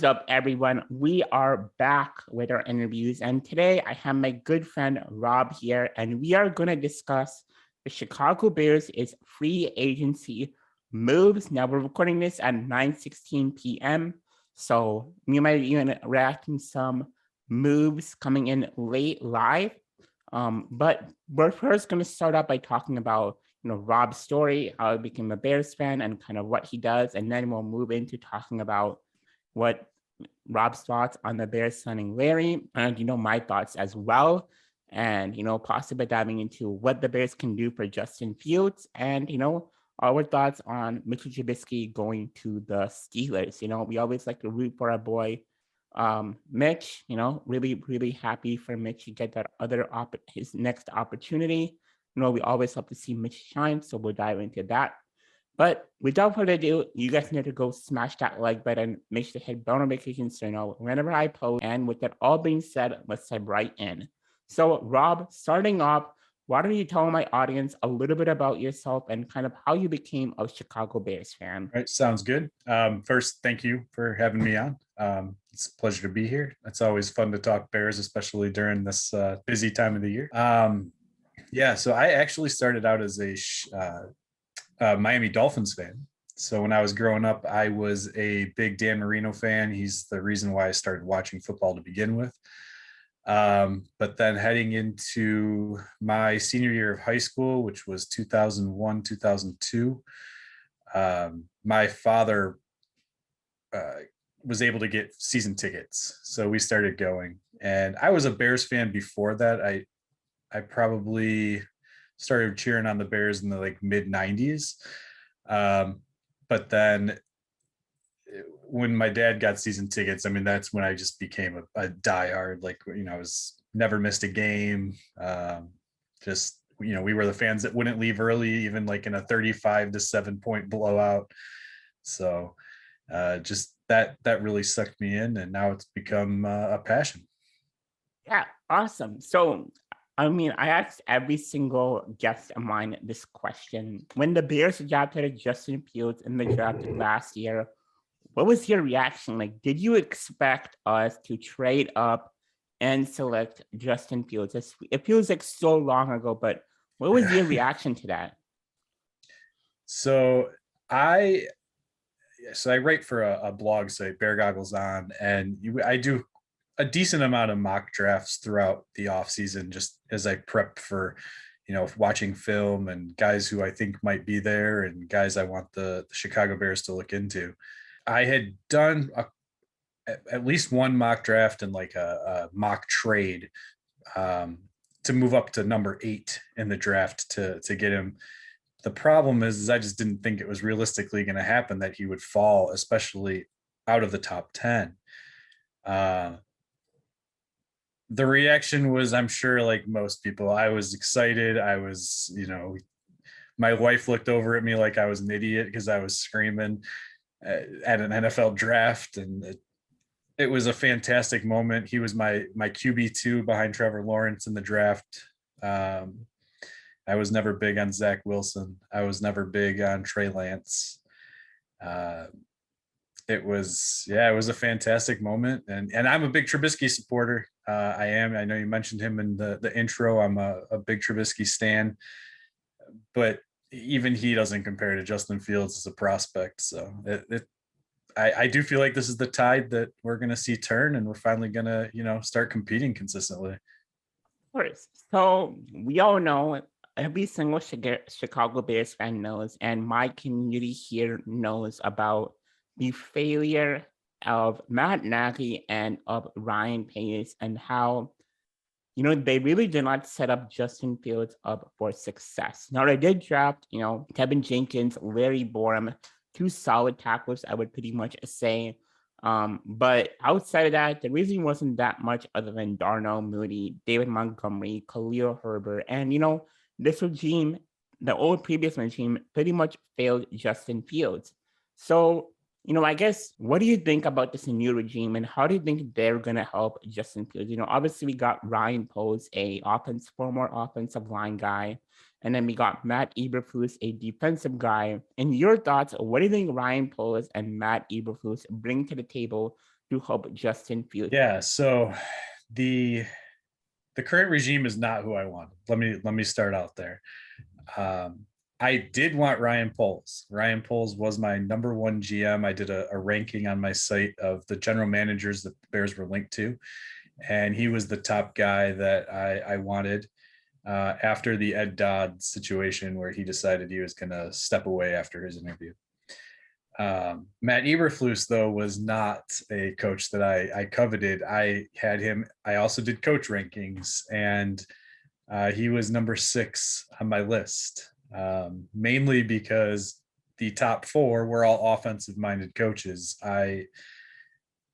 What's up, everyone? We are back with our interviews, and today I have my good friend Rob here, and we are going to discuss the Chicago Bears' free agency moves. Now we're recording this at 9:16 p.m., so we might even reacting some moves coming in late live. But we're first going to start out by talking about Rob's story, how he became a Bears fan, and kind of what he does, and then we'll move into talking about what Rob's thoughts on the Bears signing Larry, and my thoughts as well, and possibly diving into what the Bears can do for Justin Fields, and our thoughts on Mitchell Trubisky going to the Steelers. We always like to root for our boy Mitch. Really happy for Mitch to get that his next opportunity. We always love to see Mitch shine, so we'll dive into that. But without further ado, you guys need to go smash that like button, make sure to hit bell notifications so you know whenever I post. And with that all being said, let's dive right in. So Rob, starting off, why don't you tell my audience a little bit about yourself and kind of how you became a Chicago Bears fan? All right, sounds good. First, thank you for having me on. It's a pleasure to be here. It's always fun to talk Bears, especially during this busy time of the year. So I actually started out as a Miami Dolphins fan. So when I was growing up, I was a big Dan Marino fan. He's the reason why I started watching football to begin with. But then heading into my senior year of high school, which was 2001, 2002, my father was able to get season tickets. So we started going. And I was a Bears fan before that. I probably started cheering on the Bears in the mid 90s. But then when my dad got season tickets, I mean, that's when I just became a diehard. I was never missed a game. We were the fans that wouldn't leave early, even in a 35-7 point blowout. So just that really sucked me in, and now it's become a passion. Yeah, awesome. So I asked every single guest of mine this question. When the Bears drafted Justin Fields in the draft last year, what was your reaction? Did you expect us to trade up and select Justin Fields? It feels like so long ago, but what was your reaction to that? So I write for a blog site, Bear Goggles On, and I do a decent amount of mock drafts throughout the off season, just as I prep for, watching film and guys who I think might be there and guys I want the Chicago Bears to look into. I had done at least one mock draft and a mock trade to move up to number 8 in the draft to get him. The problem is I just didn't think it was realistically going to happen that he would fall, especially out of the top 10. The reaction was, I'm sure, like most people, I was excited. I was, my wife looked over at me like I was an idiot because I was screaming at an NFL draft, and it was a fantastic moment. He was my QB2 behind Trevor Lawrence in the draft. I was never big on Zach Wilson. I was never big on Trey Lance. It was a fantastic moment, and I'm a big Trubisky supporter. I am. I know you mentioned him in the intro. I'm a big Trubisky stan, but even he doesn't compare to Justin Fields as a prospect. So I do feel like this is the tide that we're going to see turn, and we're finally going to start competing consistently. Of course. So we all know, every single Chicago Bears fan knows, and my community here knows about the failure of Matt Nagy and of Ryan Pace, and how, they really did not set up Justin Fields up for success. Now, they did draft, Tevin Jenkins, Larry Borom, 2 solid tacklers, I would pretty much say. But outside of that, there really wasn't that much other than Darnell Mooney, David Montgomery, Khalil Herbert, and this regime, the old previous regime, pretty much failed Justin Fields. So, I guess, what do you think about this new regime, and how do you think they're going to help Justin Fields? Obviously we got Ryan Poles, former offensive line guy, and then we got Matt Eberflus, a defensive guy. In your thoughts, what do you think Ryan Poles and Matt Eberflus bring to the table to help Justin Fields? Yeah, so the current regime is not who I wanted. Let me start out there. Um, I did want Ryan Poles. Ryan Poles was my number one GM. I did a ranking on my site of the general managers that the Bears were linked to, and he was the top guy that I wanted after the Ed Dodd situation where he decided he was going to step away after his interview. Matt Eberflus, though, was not a coach that I coveted. I had him. I also did coach rankings, and he was number 6 on my list, mainly because the top 4 were all offensive-minded coaches. I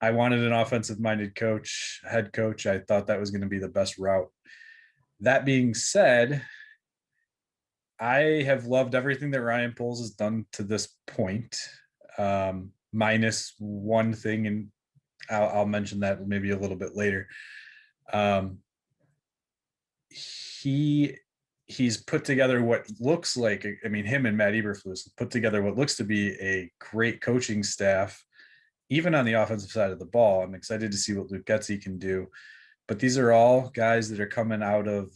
wanted an offensive-minded coach, head coach. I thought that was going to be the best route. That being said, I have loved everything that Ryan Poles has done to this point, minus one thing, and I'll mention that maybe a little bit later. He's put together what looks like, I mean, him and Matt Eberflus put together what looks to be a great coaching staff, even on the offensive side of the ball. I'm excited to see what Luke Getsy can do. But these are all guys that are coming out of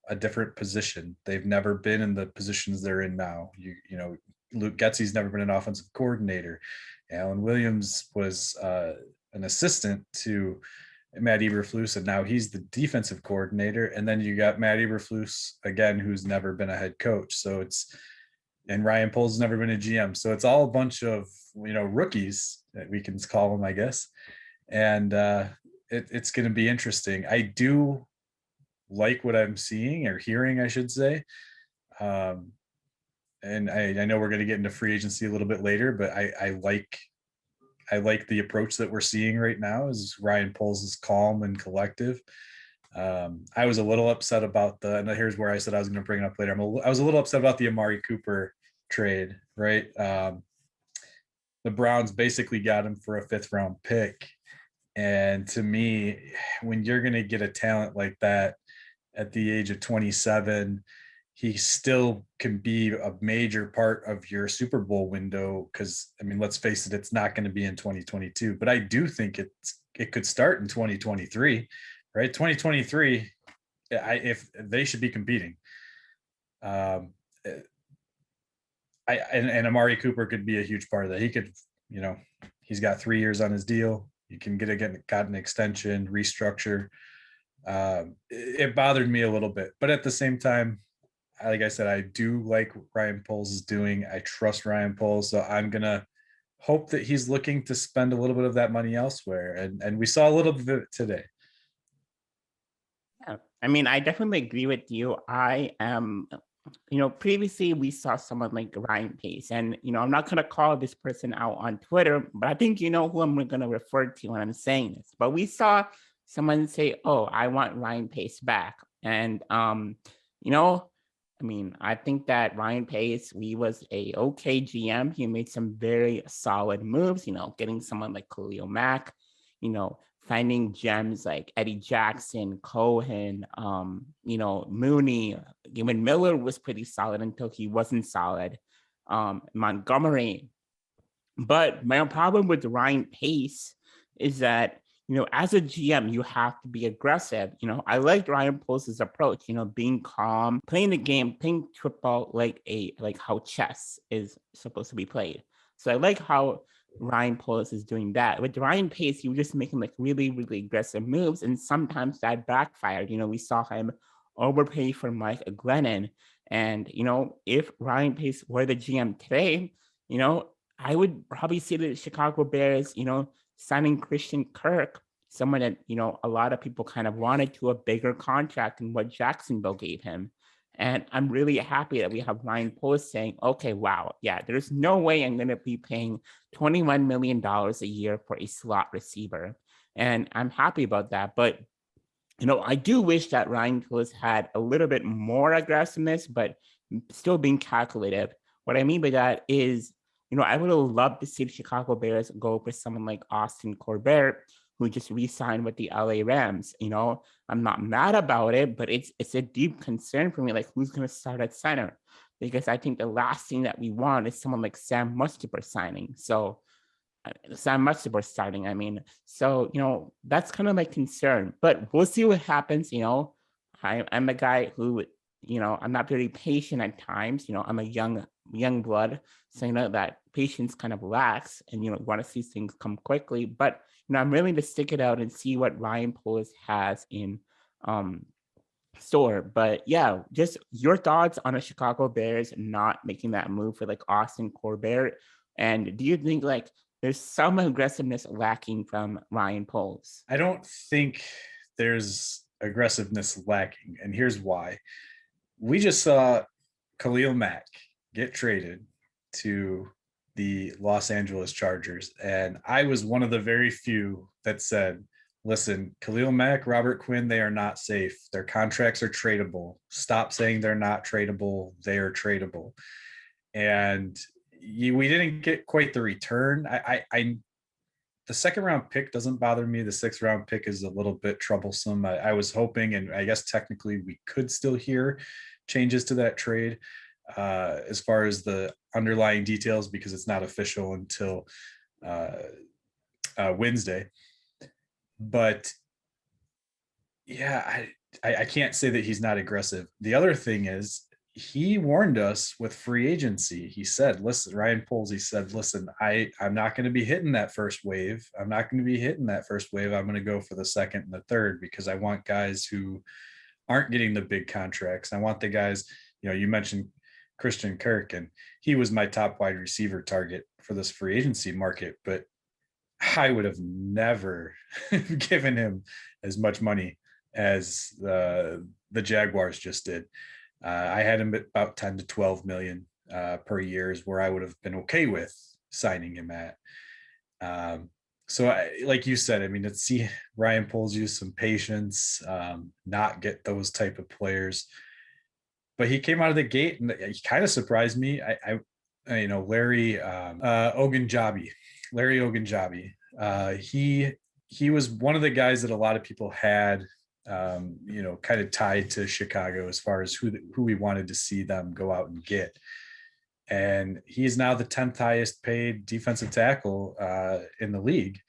a different position. They've never been in the positions they're in now. You know, Luke Getsy's never been an offensive coordinator. Alan Williams was an assistant to Matt Eberflus, and now he's the defensive coordinator. And then you got Matt Eberflus again, who's never been a head coach. So and Ryan Poles has never been a GM. So it's all a bunch of, rookies that we can call them, I guess. And it's going to be interesting. I do like what I'm seeing or hearing, I should say. And I know we're going to get into free agency a little bit later, but I like the approach that we're seeing right now. Is Ryan Poles is calm and collective. I was a little upset about and here's where I said I was going to bring it up later. I was a little upset about the Amari Cooper trade, right? The Browns basically got him for a 5th round pick. And to me, when you're going to get a talent like that at the age of 27, he still can be a major part of your Super Bowl window. Because, I mean, let's face it, it's not going to be in 2022. But I do think it could start in 2023, right? 2023, if they should be competing. And Amari Cooper could be a huge part of that. He could, he's got 3 years on his deal. You can got an extension, restructure. It bothered me a little bit, but at the same time, like I said, I do like what Ryan Poles is doing. I trust Ryan Poles, so I'm gonna hope that he's looking to spend a little bit of that money elsewhere. And we saw a little bit of it today. Yeah, I mean, I definitely agree with you. I am, previously we saw someone like Ryan Pace, and, I'm not going to call this person out on Twitter, but I think you know who I'm going to refer to when I'm saying this. But we saw someone say, oh, I want Ryan Pace back. And, I mean, I think that Ryan Pace, he was a okay GM. He made some very solid moves, getting someone like Khalil Mack, finding gems like Eddie Jackson, Cohen, Mooney. Even Miller was pretty solid until he wasn't solid. Montgomery. But my problem with Ryan Pace is that, as a GM, you have to be aggressive. I liked Ryan Poles' approach, being calm, playing the game, playing football like how chess is supposed to be played. So I like how Ryan Poles is doing that. With Ryan Pace, he was just making like really, really aggressive moves, and sometimes that backfired. We saw him overpay for Mike Glennon. And, if Ryan Pace were the GM today, I would probably see the Chicago Bears, signing Christian Kirk, someone that, a lot of people kind of wanted to a bigger contract than what Jacksonville gave him. And I'm really happy that we have Ryan Poles saying, okay, wow, yeah, there's no way I'm going to be paying $21 million a year for a slot receiver. And I'm happy about that. But, I do wish that Ryan Poles had a little bit more aggressiveness, but still being calculative. What I mean by that is, I would have loved to see the Chicago Bears go for someone like Austin Corbett, who just re-signed with the LA Rams. I'm not mad about it, but it's a deep concern for me, like who's going to start at center? Because I think the last thing that we want is someone like Sam Mustipher signing. So So I'm much support starting. I mean, so that's kind of my concern. But we'll see what happens. I'm a guy who, I'm not very patient at times. I'm a young blood, so that patience kind of lacks, and want to see things come quickly. But I'm willing to stick it out and see what Ryan Poles has in um store. But yeah, just your thoughts on the Chicago Bears not making that move for like Austin Corbett. And do you think like there's some aggressiveness lacking from Ryan Poles? I don't think there's aggressiveness lacking, and here's why. We just saw Khalil Mack get traded to the Los Angeles Chargers, and I was one of the very few that said, listen, Khalil Mack, Robert Quinn, they are not safe. Their contracts are tradable. Stop saying they're not tradable. They are tradable. And we didn't get quite the return. The second round pick doesn't bother me. The sixth round pick is a little bit troublesome. I was hoping, and I guess technically we could still hear changes to that trade as far as the underlying details, because it's not official until Wednesday. But yeah, I can't say that he's not aggressive. The other thing is, he warned us with free agency. He said, listen, Ryan Poles, he said, listen, I'm not going to be hitting that first wave. I'm not going to be hitting that first wave. I'm going to go for the second and the third, because I want guys who aren't getting the big contracts. I want the guys, you mentioned Christian Kirk, and he was my top wide receiver target for this free agency market, but I would have never given him as much money as the Jaguars just did. I had him at about 10 to 12 million per year is where I would have been okay with signing him at. So like you said, I mean, let's see Ryan Poles use some patience, not get those type of players. But he came out of the gate and he kind of surprised me. Larry Ogunjobi. He was one of the guys that a lot of people had kind of tied to Chicago as far as who we wanted to see them go out and get. And he's now the 10th highest paid defensive tackle in the league.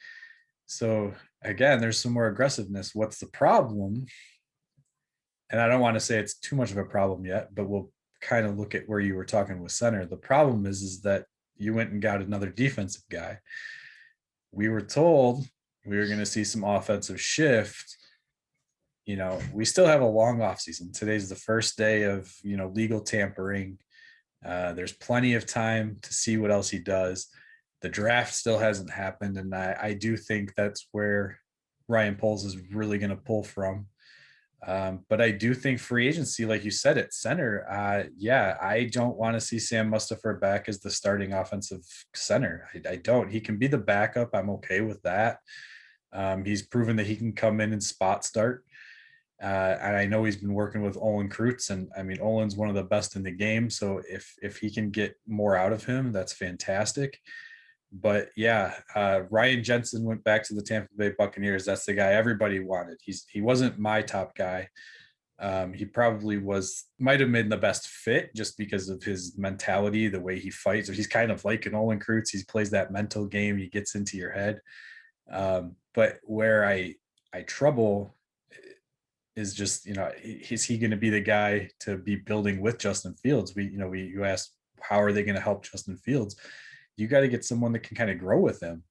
So again, there's some more aggressiveness. What's the problem? And I don't want to say it's too much of a problem yet, but we'll kind of look at where you were talking with center. The problem is that you went and got another defensive guy. We were told we were going to see some offensive shift. We still have a long off season. Today's the first day of, legal tampering. There's plenty of time to see what else he does. The draft still hasn't happened. And I do think that's where Ryan Poles is really going to pull from. But I do think free agency, like you said, at center, I don't want to see Sam Mustipher back as the starting offensive center. I don't. He can be the backup. I'm okay with that. He's proven that he can come in and spot start. And I know he's been working with Olin Kreutz, and I mean, Olin's one of the best in the game. So if he can get more out of him, that's fantastic. But yeah, Ryan Jensen went back to the Tampa Bay Buccaneers. That's the guy everybody wanted. He wasn't my top guy. He probably might have been the best fit just because of his mentality, the way he fights. He's kind of like an Olin Kreutz. He plays that mental game. He gets into your head. But where I trouble is just, is he going to be the guy to be building with Justin Fields? You asked, how are they going to help Justin Fields? You got to get someone that can kind of grow with him.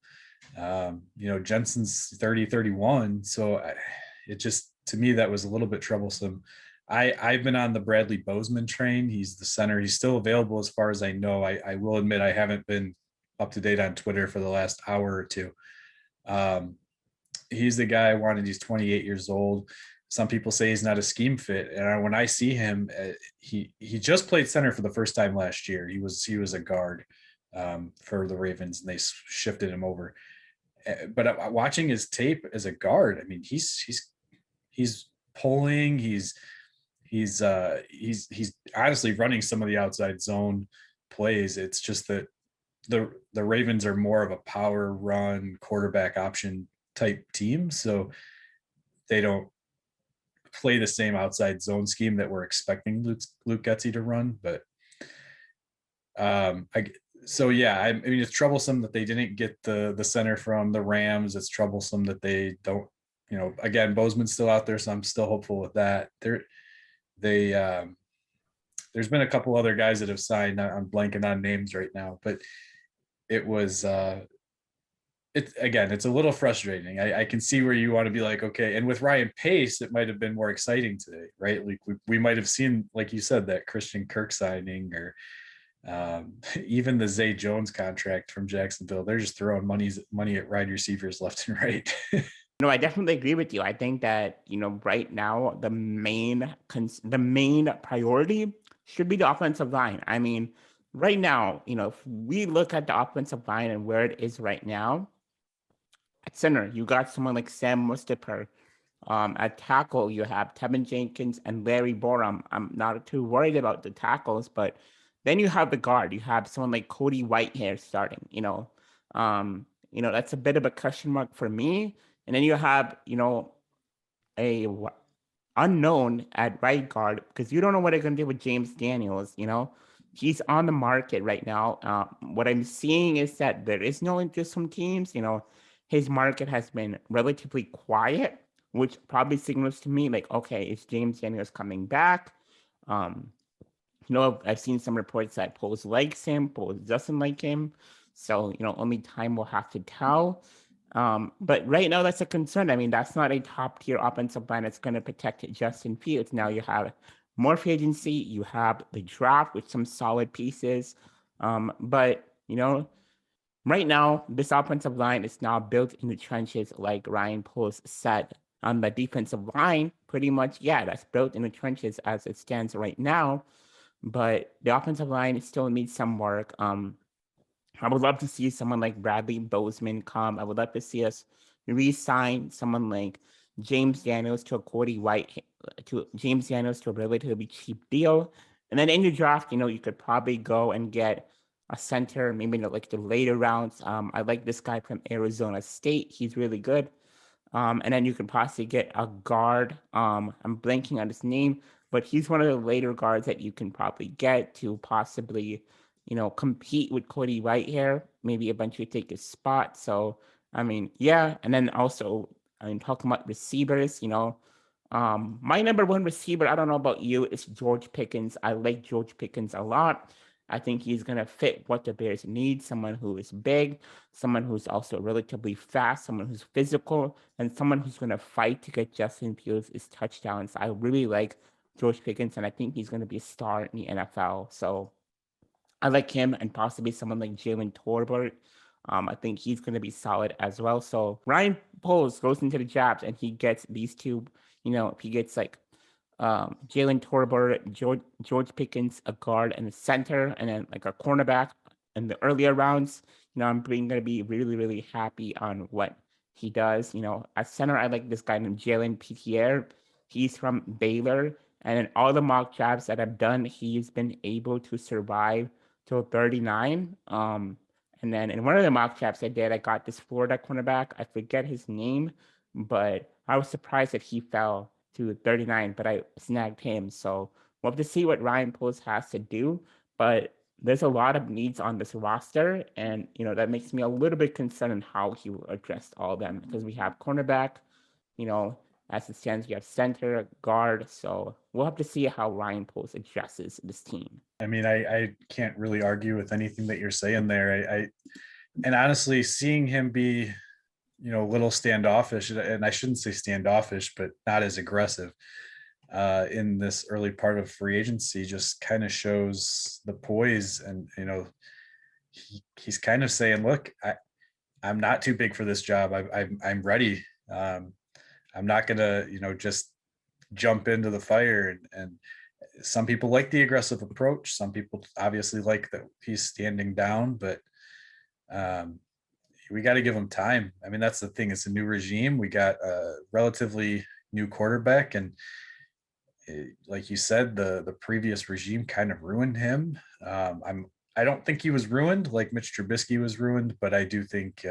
Jensen's 30, 31. So it just, to me, that was a little bit troublesome. I've been on the Bradley Bozeman train. He's the center. He's still available as far as I know. I will admit I haven't been up to date on Twitter for the last hour or two. He's the guy I wanted. He's 28 years old. Some people say he's not a scheme fit. And when I see him, he just played center for the first time last year. He was a guard for the Ravens, and they shifted him over. But watching his tape as a guard, I mean, he's pulling. He's honestly running some of the outside zone plays. It's just that the Ravens are more of a power run quarterback option type team, so they don't play the same outside zone scheme that we're expecting Luke Getsy to run. But So yeah, I mean it's troublesome that they didn't get the center from the Rams. It's troublesome that they don't, again, Bozeman's still out there, so I'm still hopeful with that. They there's been a couple other guys that have signed. I'm blanking on names right now, but it was it's a little frustrating. I can see where you want to be like, okay, and with Ryan Pace, it might have been more exciting today, right? Like we might have seen, like you said, that Christian Kirk signing, or even the Zay Jones contract from Jacksonville. They're just throwing money at wide receivers left and right. No, I definitely agree with you. I think that, right now the main priority should be the offensive line. I mean, right now, if we look at the offensive line and where it is right now, at center, you got someone like Sam Mustipher. At tackle, you have Tevin Jenkins and Larry Borum. I'm not too worried about the tackles, but then you have the guard. You have someone like Cody Whitehair starting. That's a bit of a question mark for me. And then you have, a unknown at right guard because you don't know what they're going to do with James Daniels. He's on the market right now. What I'm seeing is that there is no interest from teams. His market has been relatively quiet, which probably signals to me like, okay, is James Daniels coming back? Um, I've seen some reports that Poles likes him, Poles doesn't like him. So, only time will have to tell. But right now, that's a concern. I mean, that's not a top tier offensive line that's going to protect Justin Fields. Now you have more free agency, you have the draft with some solid pieces. But, right now, this offensive line is now built in the trenches, like Ryan Poles said. On the defensive line, pretty much, yeah, that's built in the trenches as it stands right now. But the offensive line still needs some work. I would love to see someone like Bradley Bozeman come. I would love to see us re-sign someone like James Daniels to a James Daniels to a relatively cheap deal. And then in the draft, you could probably go and get a center, maybe in like the later rounds. I like this guy from Arizona State. He's really good. And then you can possibly get a guard. I'm blanking on his name, but he's one of the later guards that you can probably get to possibly, compete with Cody Whitehair, maybe eventually take his spot. So, I mean, yeah. And then also, talking about receivers, my number one receiver, I don't know about you, is George Pickens. I like George Pickens a lot. I think he's going to fit what the Bears need, someone who is big, someone who's also relatively fast, someone who's physical, and someone who's going to fight to get Justin Fields his touchdowns. I really like George Pickens, and I think he's going to be a star in the NFL. So I like him and possibly someone like Jalen Torbert. I think he's going to be solid as well. So Ryan Poles goes into the jabs and he gets these two, if he gets like Jalen Torbert, George Pickens, a guard and a center, and then like a cornerback in the earlier rounds. I'm going to be really, really happy on what he does. At center, I like this guy named Jalen Pierre. He's from Baylor, and in all the mock drafts that I've done, he's been able to survive till 39. And then in one of the mock drafts I did, I got this Florida cornerback. I forget his name, but I was surprised that he fell to 39, but I snagged him. So we'll have to see what Ryan Poles has to do. But there's a lot of needs on this roster, and that makes me a little bit concerned on how he will address all of them because we have cornerback, as it stands, we have center, guard. So we'll have to see how Ryan Poles addresses this team. I mean, I can't really argue with anything that you're saying there. And honestly, seeing him be, a little standoffish, and I shouldn't say standoffish, but not as aggressive in this early part of free agency just kind of shows the poise. And, he's kind of saying, look, I'm not too big for this job. I'm ready. I'm not going to, just jump into the fire. And some people like the aggressive approach. Some people obviously like that he's standing down, but we got to give him time. I mean, that's the thing. It's a new regime. We got a relatively new quarterback, and like you said, the previous regime kind of ruined him. I don't think he was ruined like Mitch Trubisky was ruined, but I do think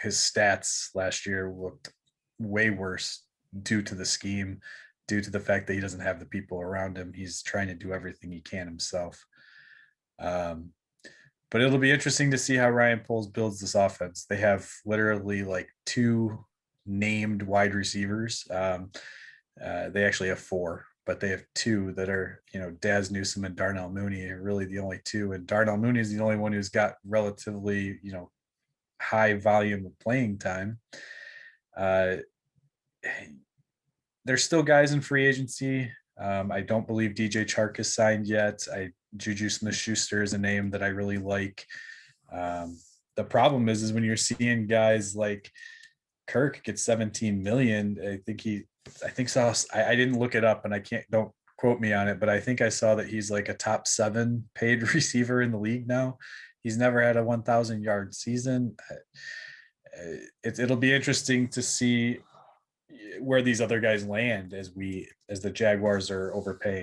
his stats last year looked way worse due to the scheme, due to the fact that he doesn't have the people around him. He's trying to do everything he can himself. but it'll be interesting to see how Ryan Poles builds this offense. They have literally like two named wide receivers. They actually have four, but they have two that are, Daz Newsome and Darnell Mooney are really the only two. And Darnell Mooney is the only one who's got relatively, high volume of playing time. There's still guys in free agency. I don't believe DJ Chark is signed yet. Juju Smith-Schuster is a name that I really like. The problem is when you're seeing guys like Kirk get 17 million. I didn't look it up, and don't quote me on it, but I think I saw that he's like a top 7 paid receiver in the league now. He's never had a 1,000 yard season. It'll be interesting to see where these other guys land as the Jaguars are overpaying.